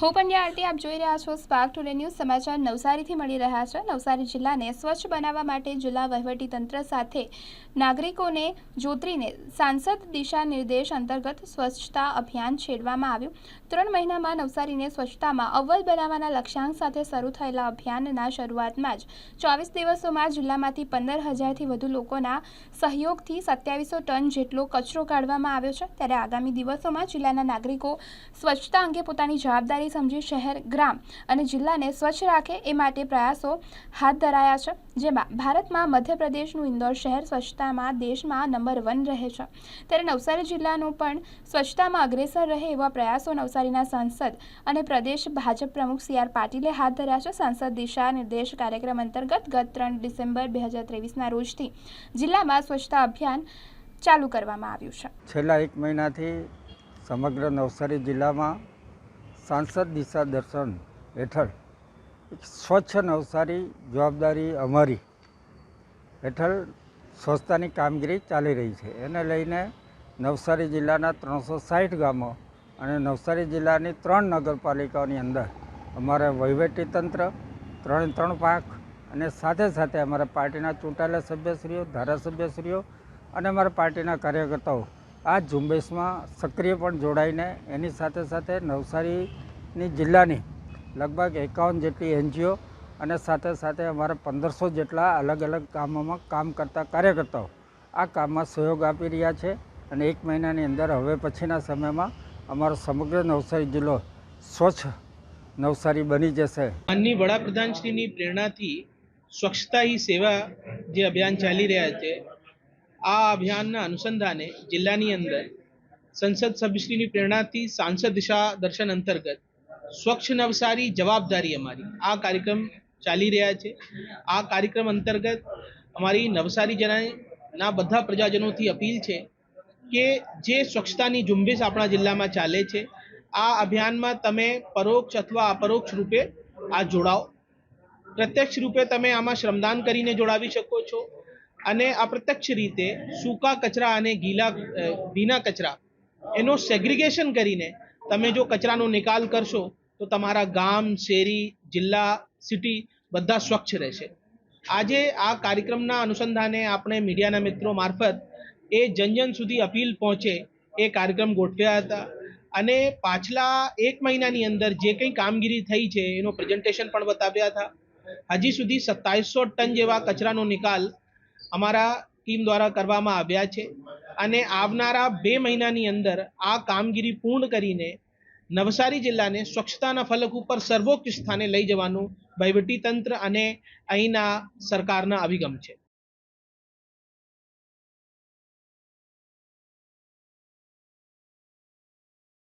હું પંડ્યા આરતી આપ જોઈ રહ્યા છો સ્પાર્ક ટુડે ન્યૂઝ સમાચાર નવસારીથી મળી રહ્યા છે। નવસારી જિલ્લાને સ્વચ્છ બનાવવા માટે જિલ્લા વહીવટીતંત્ર સાથે નાગરિકોને જોતરીને સાંસદ દિશા નિર્દેશ અંતર્ગત સ્વચ્છતા અભિયાન છેડવામાં આવ્યું। 3 મહિનામાં નવસારીને સ્વચ્છતામાં અવ્વલ બનાવવાના લક્ષ્યાંક સાથે શરૂ થયેલા અભિયાનના શરૂઆતમાં જ 24 દિવસોમાં જિલ્લામાંથી 15,000થી વધુ લોકોના સહયોગથી 2700 ટન જેટલો કચરો કાઢવામાં આવ્યો છે। ત્યારે આગામી દિવસોમાં જિલ્લાના નાગરિકો સ્વચ્છતા અંગે પોતાની જવાબદારી સમજી શહેર, ગ્રામ અને જિલ્લાને સ્વચ્છ રાખે એ માટે પ્રયાસો હાથ ધરાયા છે, જેમાં ભારતમાં મધ્યપ્રદેશનું ઇન્દોર શહેર સ્વચ્છતામાં દેશમાં નંબર 1 રહે છે। ત્યારે નવસારી જિલ્લાનું પણ સ્વચ્છતામાં અગ્રેસર રહે એવા પ્રયાસો નવસારીના સાંસદ અને પ્રદેશ ભાજપ પ્રમુખ CR પાટીલે હાથ ધર્યા છે। સાંસદ દિશા નિર્દેશ કાર્યક્રમ અંતર્ગત ગત 3 ડિસેમ્બર 2023ના રોજથી જિલ્લામાં સ્વચ્છતા અભિયાન ચાલુ કરવામાં આવ્યું છે। છેલ્લા 1 મહિનાથી સમગ્ર નવસારી જિલ્લામાં सांसद दिशा दर्शन हेठळ स्वच्छ नवसारी जवाबदारी अमारी हेठळ स्वच्छतानी कामगीरी चाली रही है। एने लईने नवसारी जिल्लाना 360 गामों और नवसारी जिल्लानी 3 नगरपालिकाओनी अंदर अमारा वहीवटीतंत्र 3 पाक और साथे साथे अमारा पार्टीना चूंटायेला सभ्यश्रीओ, धारासभ्यश्रीओ और अमारा पार्टीना कार्यकर्ताओ आ झुंबेश में सक्रिय जोड़ाईने एनी साथे साथे नवसारी जिल्लानी लगभग 51 जेटली NGO और साथे साथे अमारा 1500 जेटला अलग अलग कामों में काम करता कार्यकर्ताओ आ काम में सहयोग आपी रह्या छे। अने 1 महीनानी अंदर हवे पछीना समय में अमारो समग्र नवसारी जिल्लो स्वच्छ नवसारी बनी जशे। माननीय वडाप्रधानश्रीनी प्रेरणाथी स्वच्छता ही सेवा जे अभियान चाली रह्या छे आ अभियानना अनुसंधाने जिल्लानी अंदर संसद सभ्यश्रीनी प्रेरणाथी सांसद दिशा दर्शन अंतर्गत स्वच्छ नवसारी जवाबदारी अमारी आ कार्यक्रम चाली रह्या छे। आ कार्यक्रम अंतर्गत अमारी नवसारी जिल्लाना बधा प्रजाजनोथी अपील छे के जे स्वच्छतानी झुंबेश आपणा जिल्लामां चाले छे आ अभियानमां तमे परोक्ष अथवा अपरोक्ष रूपे आ जोड़ाओ। प्रत्यक्ष रूपे तमे आमां श्रमदान करीने जोड़ावी शको छो અને અપ્રત્યક્ષ રીતે સૂકા કચરા અને ભીના કચરા એનો સેગ્રીગેશન કરીને તમે જો કચરાનો નિકાલ કરશો તો તમારા ગામ, શેરી, જિલ્લા, સિટી બધા સ્વચ્છ રહેશે। આજે આ કાર્યક્રમના અનુસંધાને આપણે મીડિયાના મિત્રો મારફત એ જન સુધી અપીલ પહોંચે એ કાર્યક્રમ ગોઠવ્યા હતા અને પાછલા 1 મહિનાની અંદર જે કંઈ કામગીરી થઈ છે એનો પ્રેઝન્ટેશન પણ બતાવ્યા હતા। હજી સુધી 2700 ટન જેવા કચરાનો નિકાલ अमारा टीम द्वारा करवामां आव्या छे अने आवनारा 2 महीनानी अंदर आ कामगीरी पूर्ण करीने नवसारी जिल्लाने स्वच्छताना फलक उपर सर्वोच्च स्थाने लई जवानुं वहीवटीतंत्र अने अहींना सरकारना अभिगम छे।